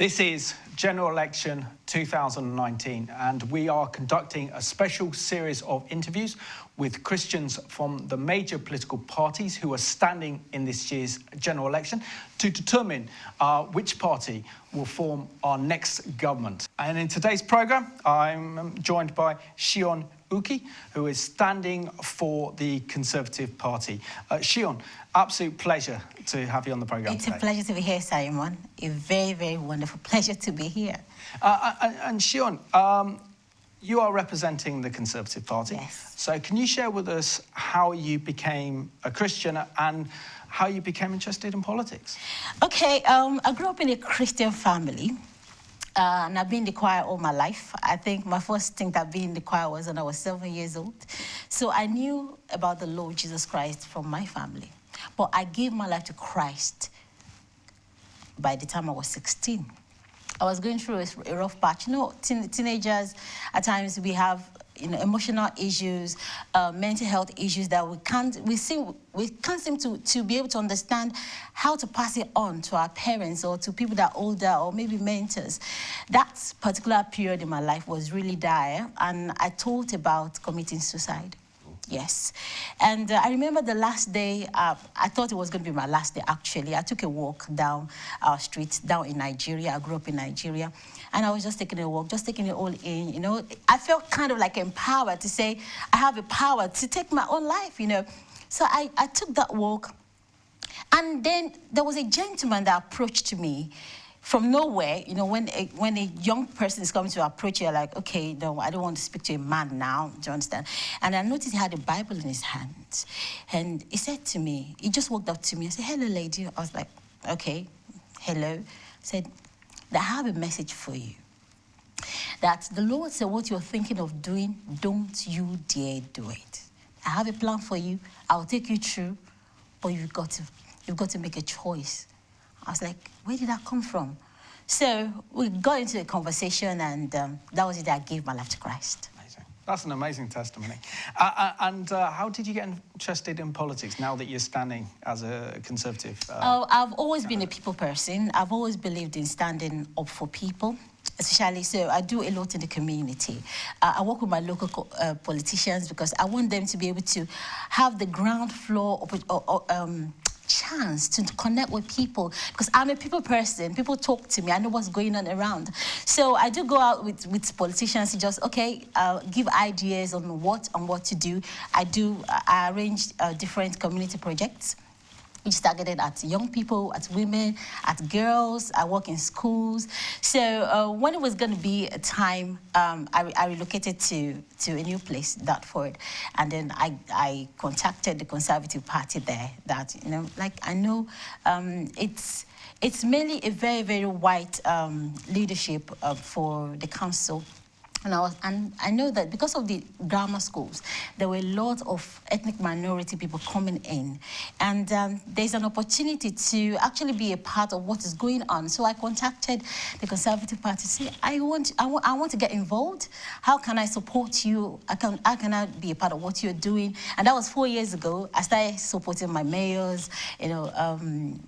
This is General Election 2019, and we are conducting a special series of interviews with Christians from the major political parties who are standing in this year's general election to determine which party will form our next government. And in today's programme, I'm joined by Sheun Oke, who is standing for the Conservative Party. Sheun, absolute pleasure to have you on the programme today. It's a pleasure to be here, Simon. A very, very wonderful pleasure to be here. And Sheun, you are representing the Conservative Party. Yes. So can you share with us how you became a Christian and how you became interested in politics? Okay, I grew up in a Christian family. And I've been in the choir all my life. I think my first thing that being in the choir was when I was 7 years old. So I knew about the Lord Jesus Christ from my family. But I gave my life to Christ by the time I was 16. I was going through a rough patch. You know, teenagers, at times we have emotional issues, mental health issues that we can't seem to be able to understand how to pass it on to our parents or to people that are older or maybe mentors. That particular period in my life was really dire, and I thought about committing suicide. Yes. And I remember the last day, I thought it was going to be my last day, actually. I took a walk down our street, down in Nigeria. I grew up in Nigeria. And I was just taking a walk, just taking it all in, you know. I felt kind of like empowered to say, I have the power to take my own life, you know. So I took that walk. And then there was a gentleman that approached me from nowhere. You know, when a young person is coming to approach you, you're like, okay, no, I don't want to speak to a man now, do you understand? And I noticed he had a Bible in his hand. And he said to me, he just walked up to me and said, hello, lady. I was like, okay, hello. He said, I have a message for you. That the Lord said, what you're thinking of doing, don't you dare do it. I have a plan for you. I'll take you through, but you've got to make a choice. I was like, where did that come from? So we got into a conversation, and that was it. I gave my life to Christ. Amazing. That's an amazing testimony. And how did you get interested in politics now that you're standing as a Conservative? I've always been a people person. I've always believed in standing up for people. Especially, so I do a lot in the community. I work with my local politicians because I want them to be able to have the ground floor chance to connect with people, because I'm a people person. People talk to me. I know what's going on around. So I do go out with politicians to just, okay, give ideas on what to do. I arrange different community projects, which targeted at young people, at women, at girls. I work in schools. So when it was going to be a time, I relocated to a new place, Dartford, and then I contacted the Conservative Party there. That, you know, like, I know it's mainly a very, very white leadership for the council. And I know that because of the grammar schools, there were a lot of ethnic minority people coming in. And there's an opportunity to actually be a part of what is going on. So I contacted the Conservative Party to say, I want to get involved. How can I support you? How can I be a part of what you're doing? And that was 4 years ago. I started supporting my mayors. You know,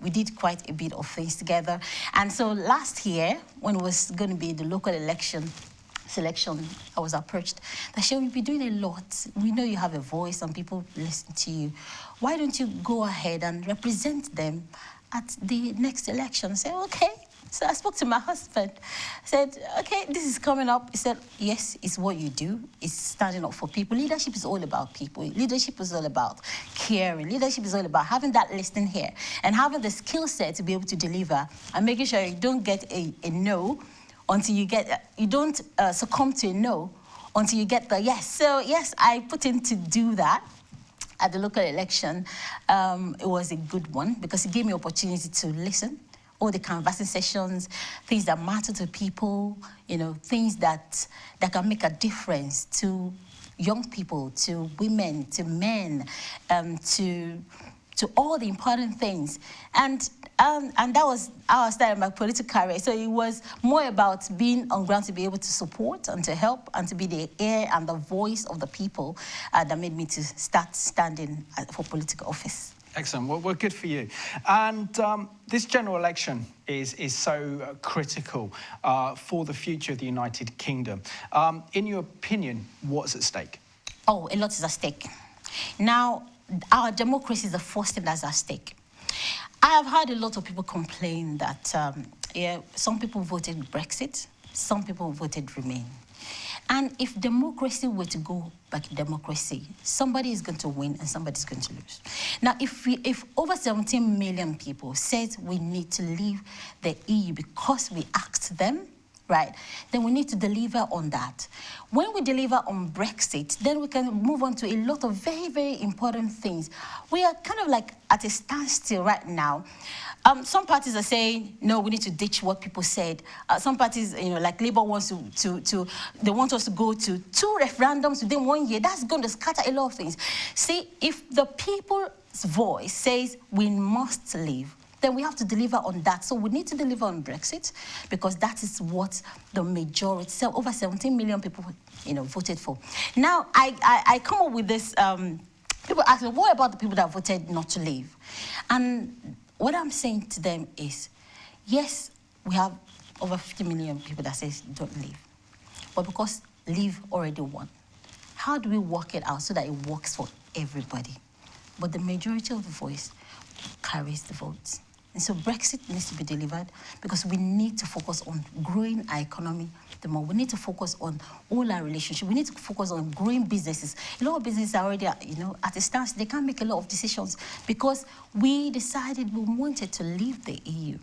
we did quite a bit of things together. And so last year, when it was going to be the local selection, I was approached that, Sheun, you'll be doing a lot. We know you have a voice and people listen to you. Why don't you go ahead and represent them at the next election? I said, okay. So I spoke to my husband. I said, okay, this is coming up. He said, yes, it's what you do. It's standing up for people. Leadership is all about people. Leadership is all about caring. Leadership is all about having that listening here and having the skill set to be able to deliver and making sure you don't get a no until you don't succumb to a no until you get the yes. So yes, I put in to do that at the local election. It was a good one because it gave me opportunity to listen, all the canvassing sessions, things that matter to people, you know, things that can make a difference to young people, to women, to men, to all the important things. And that was how I started my political career. So it was more about being on ground to be able to support and to help and to be the ear and the voice of the people that made me to start standing for political office. Excellent. Well, good for you. And this general election is so critical for the future of the United Kingdom. In your opinion, what's at stake? Oh, a lot is at stake. Now, our democracy is the first thing that's at stake. I have heard a lot of people complain that some people voted Brexit, some people voted Remain. And if democracy were to go back to democracy, somebody is going to win and somebody is going to lose. Now, if over 17 million people said we need to leave the EU because we asked them, right, then we need to deliver on that. When we deliver on Brexit, then we can move on to a lot of very, very important things. We are kind of like at a standstill right now. Some parties are saying, no, we need to ditch what people said. Some parties, like Labour wants they want us to go to 2 referendums within 1 year. That's going to scatter a lot of things. See, if the people's voice says we must leave, then we have to deliver on that. So we need to deliver on Brexit because that is what the majority, so over 17 million people, voted for. Now, I come up with this, people ask me, what about the people that voted not to leave? And what I'm saying to them is, yes, we have over 50 million people that says don't leave. But because leave already won, how do we work it out so that it works for everybody? But the majority of the voice carries the votes. And so Brexit needs to be delivered because we need to focus on growing our economy the more. We need to focus on all our relationships. We need to focus on growing businesses. A lot of businesses are already, at a stance. They can't make a lot of decisions because we decided we wanted to leave the EU.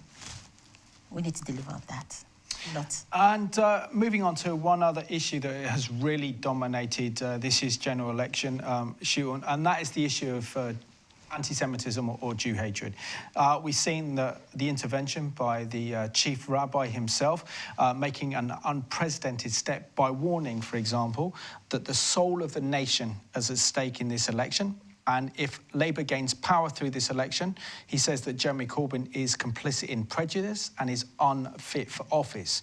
We need to deliver on that. Lots. And moving on to one other issue that has really dominated this year's general election, Sheun, and that is the issue of anti-Semitism or Jew hatred. We've seen the intervention by the chief rabbi himself, making an unprecedented step by warning, for example, that the soul of the nation is at stake in this election. And if Labour gains power through this election, he says that Jeremy Corbyn is complicit in prejudice and is unfit for office.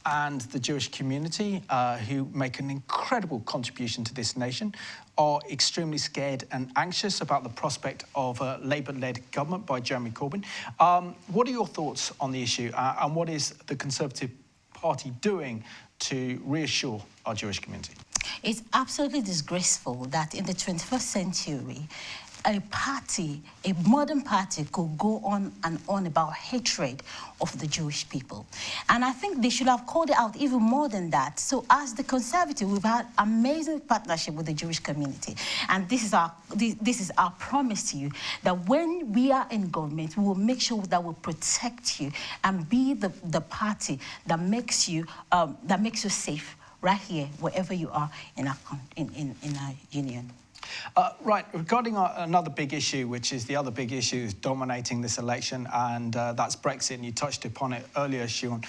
And the Jewish community, who make an incredible contribution to this nation, are extremely scared and anxious about the prospect of a Labour-led government by Jeremy Corbyn. What are your thoughts on the issue, and what is the Conservative Party doing to reassure our Jewish community? It's absolutely disgraceful that in the 21st century, a party, a modern party, could go on and on about hatred of the Jewish people. And I think they should have called it out even more than that. So as the Conservative, we've had amazing partnership with the Jewish community. And this is our promise to you, that when we are in government, we will make sure that we protect you and be the party that makes you safe right here, wherever you are in our union. Right, regarding another big issue, which is the other big issue dominating this election, and that's Brexit, and you touched upon it earlier, Sheun.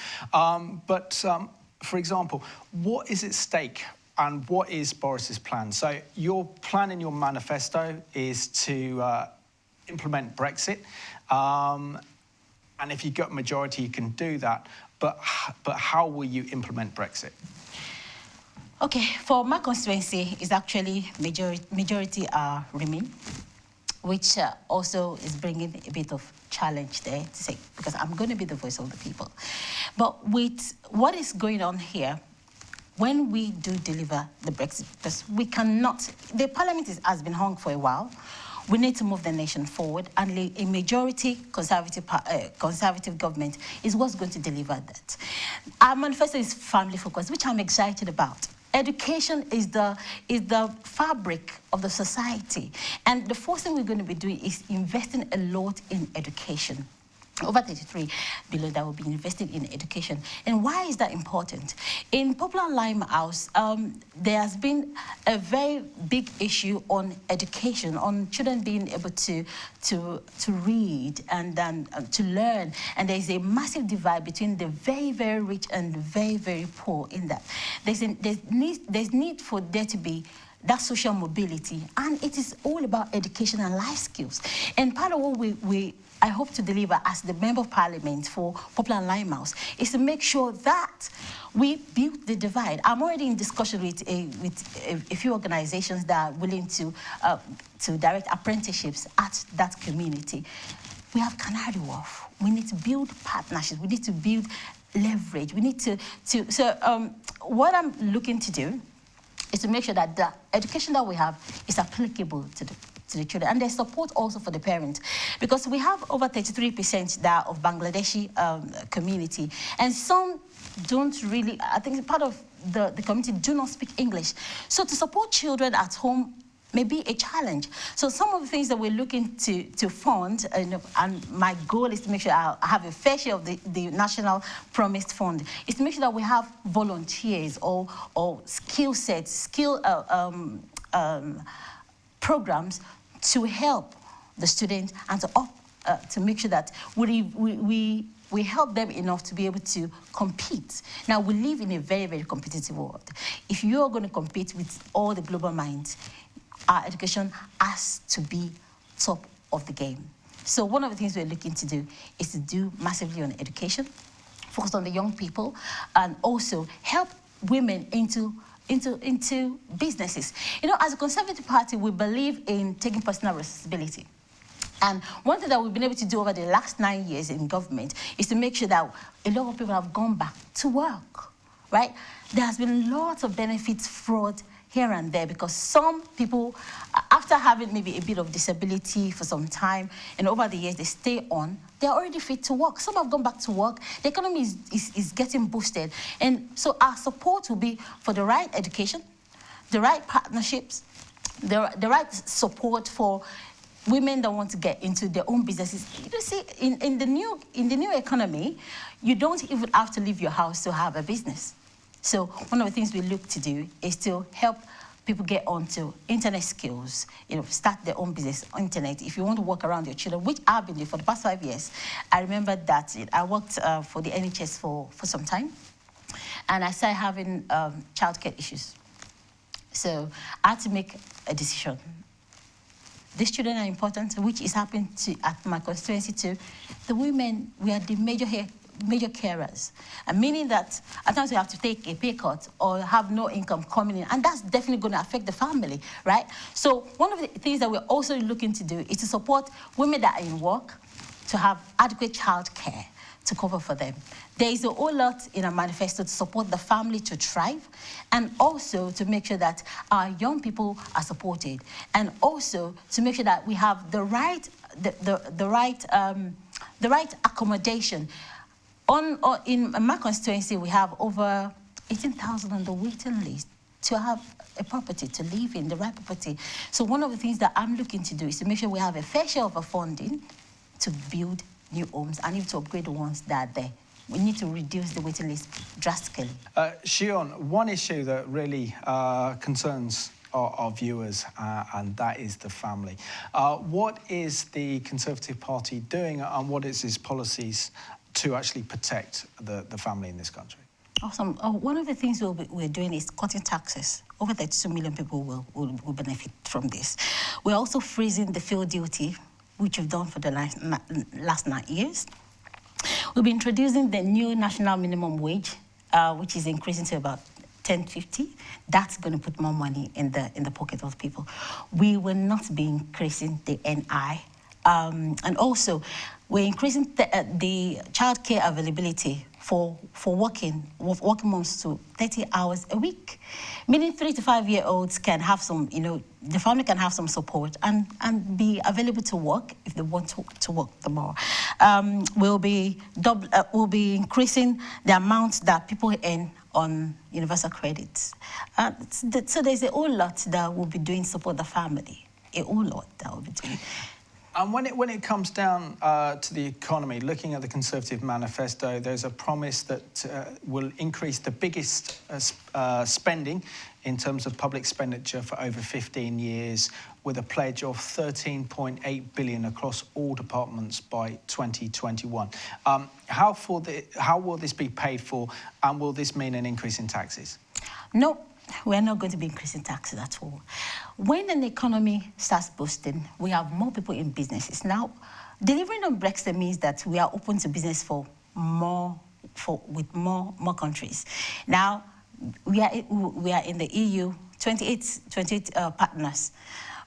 For example, what is at stake and what is Boris's plan? So your plan in your manifesto is to implement Brexit, and if you get majority, you can do that, but how will you implement Brexit? Okay, for my constituency, it's actually majority Remain, which also is bringing a bit of challenge there to say, because I'm going to be the voice of the people. But with what is going on here, when we do deliver the Brexit, because we cannot, the parliament has been hung for a while. We need to move the nation forward, and a majority conservative government is what's going to deliver that. Our manifesto is family focused, which I'm excited about. Education is the fabric of the society. And the first thing we're going to be doing is investing a lot in education. Over 33 billion that will be invested in education. And why is that important? In Popular Limehouse, there has been a very big issue on education, on children being able to read and to learn. And there's a massive divide between the very, very rich and the very, very poor in that. There's need for there to be that social mobility, and it is all about education and life skills. And part of what I hope to deliver as the Member of Parliament for Poplar and Limehouse is to make sure that we build the divide. I'm already in discussion with a few organizations that are willing to direct apprenticeships at that community. We have Canary Wharf. We need to build partnerships. We need to build leverage. We need to what I'm looking to do is to make sure that the education that we have is applicable to the children, and there's support also for the parents, because we have over 33% that of Bangladeshi community, and some don't really, I think part of the community do not speak English. So to support children at home may be a challenge. So some of the things that we're looking to fund, and my goal is to make sure I have a fair share of the National Promised Fund, is to make sure that we have volunteers or skill sets, programs to help the students and to make sure that we help them enough to be able to compete. Now, we live in a very, very competitive world. If you're going to compete with all the global minds, our education has to be top of the game. So one of the things we're looking to do is to do massively on education, focus on the young people, and also help women into businesses. You know, as a Conservative Party, we believe in taking personal responsibility. And one thing that we've been able to do over the last 9 years in government is to make sure that a lot of people have gone back to work, right? There has been lots of benefits, fraud here and there, because some people, after having maybe a bit of disability for some time, and over the years they stay on, they're already fit to work. Some have gone back to work. The economy is getting boosted. And so our support will be for the right education, the right partnerships, the right support for women that want to get into their own businesses. You see, in the new economy, you don't even have to leave your house to have a business. So one of the things we look to do is to help people get onto internet skills, start their own business on internet. If you want to work around your children, which I've been doing for the past 5 years, I remember that I worked for the NHS for some time, and I started having childcare issues. So I had to make a decision. These children are important, which is happening at my constituency too. The women, we are the major carers, and meaning that at times we have to take a pay cut or have no income coming in, and that's definitely going to affect the family, right? So one of the things that we're also looking to do is to support women that are in work to have adequate childcare to cover for them. There is a whole lot in our manifesto to support the family to thrive, and also to make sure that our young people are supported, and also to make sure that we have the right accommodation. In my constituency, we have over 18,000 on the waiting list to have a property to live in, the right property. So one of the things that I'm looking to do is to make sure we have a fair share of our funding to build new homes and even to upgrade the ones that are there. We need to reduce the waiting list drastically. Sheun, one issue that really concerns our viewers, and that is the family. What is the Conservative Party doing, and what is its policies to actually protect the family in this country? Awesome. One of the things we're doing is cutting taxes. Over 32 million people will benefit from this. We're also freezing the field duty, which we've done for the last 9 years. We'll be introducing the new national minimum wage, which is increasing to about $10.50. That's going to put more money in the pocket of people. We will not be increasing the NI. And also, we're increasing the childcare availability for working moms to 30 hours a week, meaning 3 to 5 year olds can have some, the family can have some support and be available to work if they want to work tomorrow. We'll be increasing the amount that people earn on universal credits. So there's a whole lot that we'll be doing to support the family, a whole lot that we'll be doing. And when it comes down to the economy, looking at the Conservative manifesto, there's a promise that will increase the biggest spending in terms of public expenditure for over 15 years, with a pledge of $13.8 billion across all departments by 2021. How will this be paid for, and will this mean an increase in taxes? No. We're not going to be increasing taxes at all. When an economy starts boosting, we have more people in businesses. Now, delivering on Brexit means that we are open to business with more countries. Now, we are in the EU, 28 partners.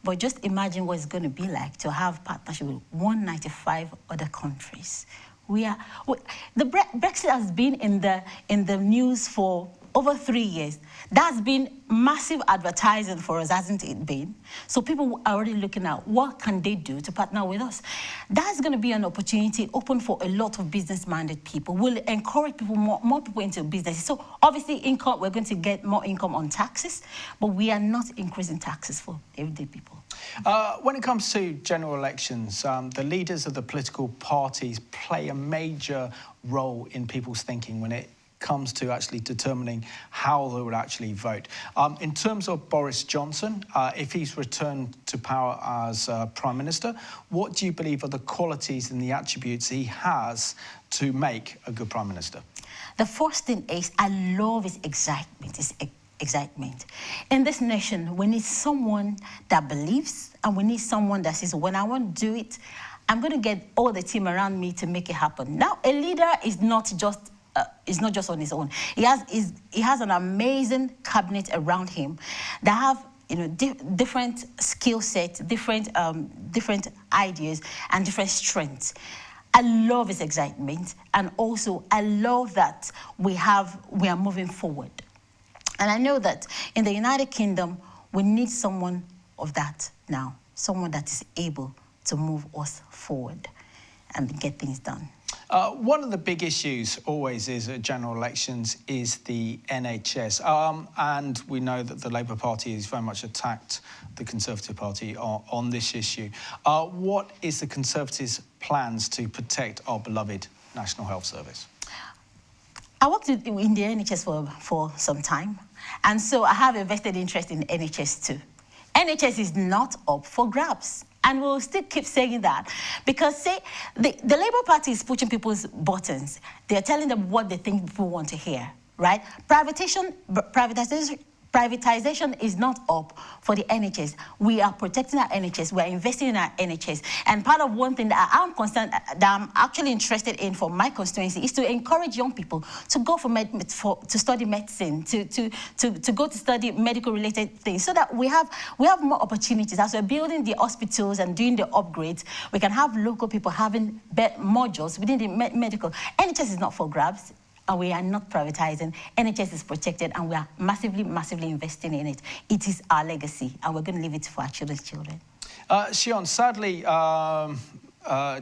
But just imagine what it's going to be like to have partnership with 195 other countries. Brexit has been in the news for over 3 years. That's been massive advertising for us, hasn't it been? So people are already looking at what can they do to partner with us. That's going to be an opportunity open for a lot of business-minded people. We'll encourage people, more people into business. So obviously income, we're going to get more income on taxes, but we are not increasing taxes for everyday people. When it comes to general elections, the leaders of the political parties play a major role in people's thinking when it comes to actually determining how they would actually vote. In terms of Boris Johnson, if he's returned to power as Prime Minister, what do you believe are the qualities and the attributes he has to make a good Prime Minister? The first thing is, I love his excitement. In this nation, we need someone that believes, and we need someone that says, when I want to do it, I'm going to get all the team around me to make it happen. Now, a leader is not just on his own. He has an amazing cabinet around him that have different skill sets, different ideas, and different strengths. I love his excitement, and also I love that we are moving forward. And I know that in the United Kingdom, we need someone of that now, someone that is able to move us forward and get things done. One of the big issues always is at general elections is the NHS. And we know that the Labour Party has very much attacked the Conservative Party on this issue. What is the Conservatives' plans to protect our beloved National Health Service? I worked in the NHS for some time, and so I have a vested interest in NHS too. NHS is not up for grabs. And we'll still keep saying that because, say, the Labour Party is pushing people's buttons. They're telling them what they think people want to hear, right? Privatization is not up for the NHS. We are protecting our NHS. We are investing in our NHS. And part of one thing that I'm actually interested in for my constituency is to encourage young people to go to study medicine, to go to study medical-related things, so that we have more opportunities. As we're building the hospitals and doing the upgrades, we can have local people having more jobs within the medical. NHS is not for grabs. And we are not privatizing. NHS is protected, and we are massively, massively investing in it. It is our legacy, and we're going to leave it for our children's children. Sheun, sadly,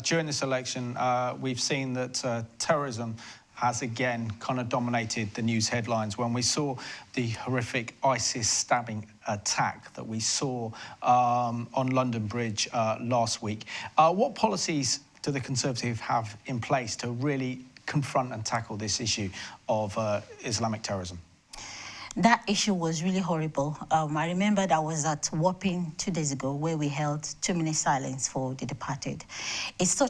during this election, we've seen that terrorism has again kind of dominated the news headlines when we saw the horrific ISIS stabbing attack that we saw on London Bridge last week. What policies do the Conservatives have in place to really confront and tackle this issue of Islamic terrorism? That issue was really horrible. I remember that I was at Wapping 2 days ago, where we held 2-minute silence for the departed. It's so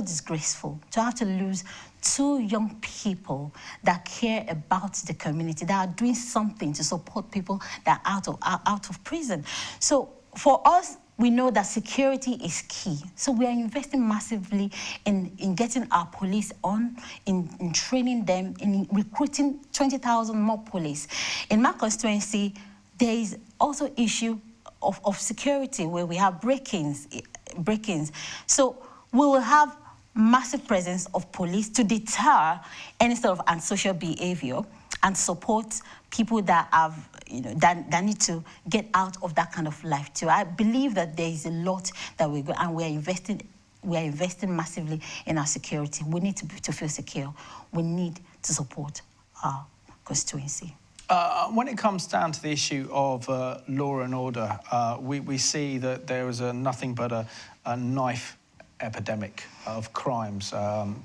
disgraceful to have to lose 2 young people that care about the community, that are doing something to support people that are out of prison. So for us, we know that security is key. So we are investing massively in getting our police on, in training them, in recruiting 20,000 more police. In my constituency, there is also issue of security, where we have break-ins. So we will have massive presence of police to deter any sort of antisocial behavior and support people that have, that need to get out of that kind of life too. I believe that there is a lot that we go, and we are investing massively in our security. We need to feel secure. We need to support our constituency. When it comes down to the issue of law and order, we see that there is nothing but a knife epidemic of crimes,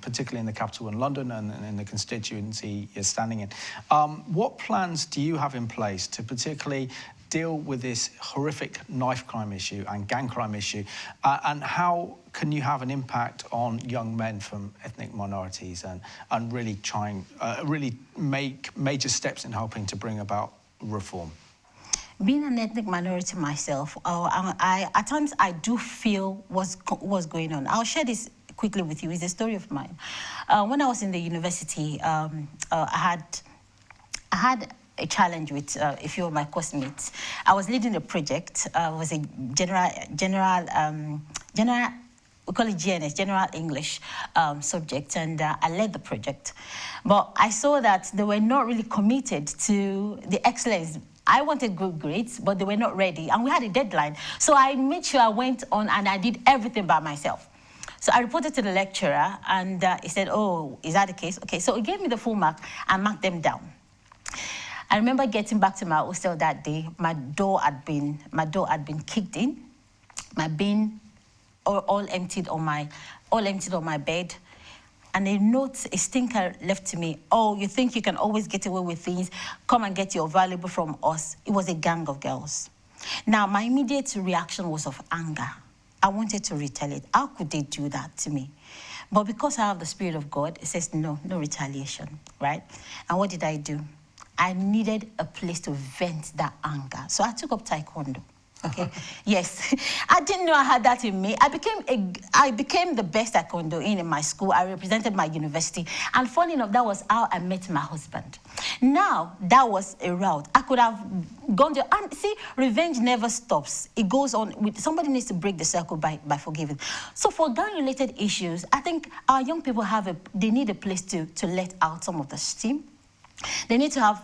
particularly in the capital in London and in the constituency you're standing in. What plans do you have in place to particularly deal with this horrific knife crime issue and gang crime issue, and how can you have an impact on young men from ethnic minorities and really make major steps in helping to bring about reform? being an ethnic minority myself, at times I do feel what's going on. I'll share this quickly with you. It's a story of mine. When I was in the university, I had a challenge with a few of my classmates. I was leading a project. It was a general, we call it GNS, General English subject, and I led the project. But I saw that they were not really committed to the excellence. I wanted good grades, but they were not ready, and we had a deadline. So I made sure I went on and I did everything by myself. So I reported to the lecturer, and he said, "Oh, is that the case?" Okay, so he gave me the full mark and marked them down. I remember getting back to my hostel that day. My door had been kicked in. My bin all emptied on my bed, and a stinker left to me. "Oh, you think you can always get away with things? Come and get your valuable from us." It was a gang of girls. Now, my immediate reaction was of anger. I wanted to retaliate. How could they do that to me? But because I have the Spirit of God, it says no retaliation, right? And what did I do? I needed a place to vent that anger. So I took up taekwondo. Okay. Yes, I didn't know I had that in me. I became the best taekwondo in my school. I represented my university, and funny enough, that was how I met my husband. Now that was a route I could have gone there. And see, revenge never stops. It goes on. Somebody needs to break the circle by forgiving. So for gang-related issues, I think our young people they need a place to let out some of the steam. They need to have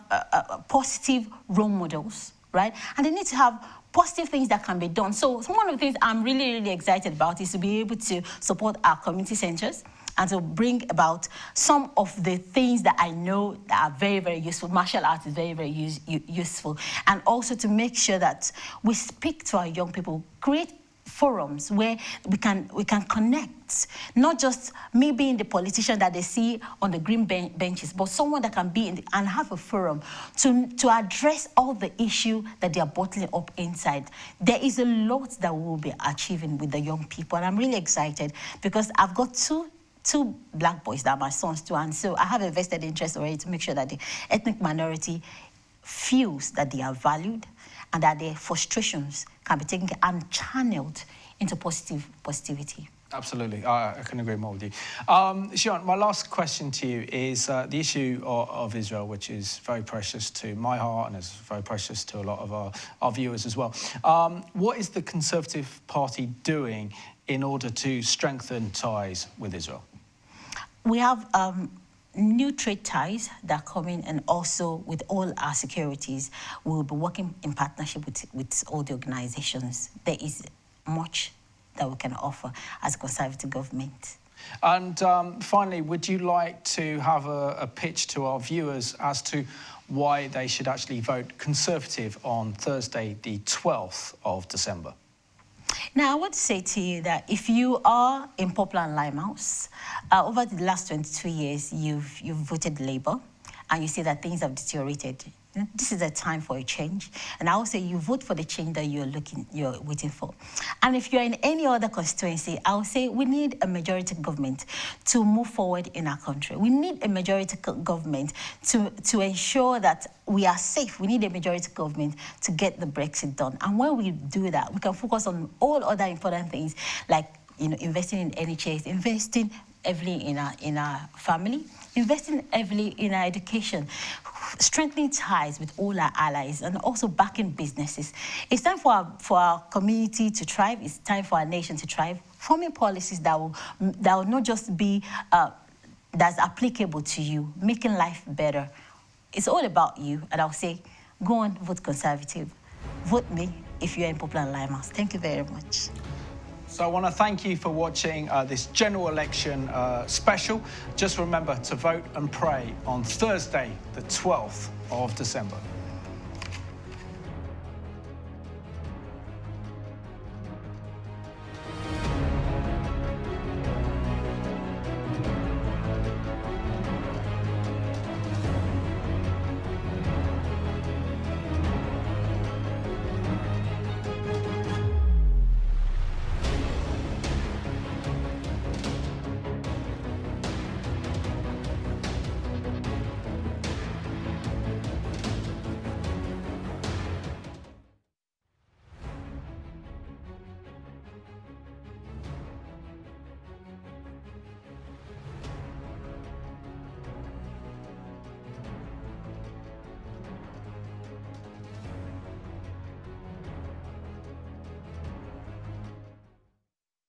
positive role models, right? And they need to have positive things that can be done. So one of the things I'm really, really excited about is to be able to support our community centers and to bring about some of the things that I know that are very, very useful. Martial arts is very, very useful. And also to make sure that we speak to our young people, create forums where we can connect, not just me being the politician that they see on the green benches, but someone that can be and have a forum to address all the issue that they are bottling up inside. There is a lot that we will be achieving with the young people, and I'm really excited because I've got two black boys that are my sons too, and so I have a vested interest already to make sure that the ethnic minority feels that they are valued and that their frustrations can be taken and channeled into positivity. Absolutely, I can agree more with you. Sheun, my last question to you is the issue of Israel, which is very precious to my heart and is very precious to a lot of our viewers as well. What is the Conservative Party doing in order to strengthen ties with Israel? We have new trade ties that are coming, and also with all our securities, we will be working in partnership with all the organizations. There is much that we can offer as a Conservative government. And finally, would you like to have a pitch to our viewers as to why they should actually vote Conservative on Thursday, the 12th of December? Now, I want to say to you that if you are in Poplar and Limehouse, over the last 22 years, you've voted Labour, and you see that things have deteriorated. This is a time for a change, and I will say you vote for the change that you're waiting for. And if you're in any other constituency, I will say we need a majority government to move forward in our country. We need a majority government to ensure that we are safe. We need a majority government to get the Brexit done. And when we do that, we can focus on all other important things like investing in NHS, investing heavily in our family, investing heavily in our education, strengthening ties with all our allies, and also backing businesses. It's time for our community to thrive. It's time for our nation to thrive. Forming policies that will not just be that's applicable to you, making life better. It's all about you, and I'll say, go on, vote Conservative. Vote me if you're in Poplar and Limehouse. Thank you very much. So I want to thank you for watching this general election special. Just remember to vote and pray on Thursday, the 12th of December.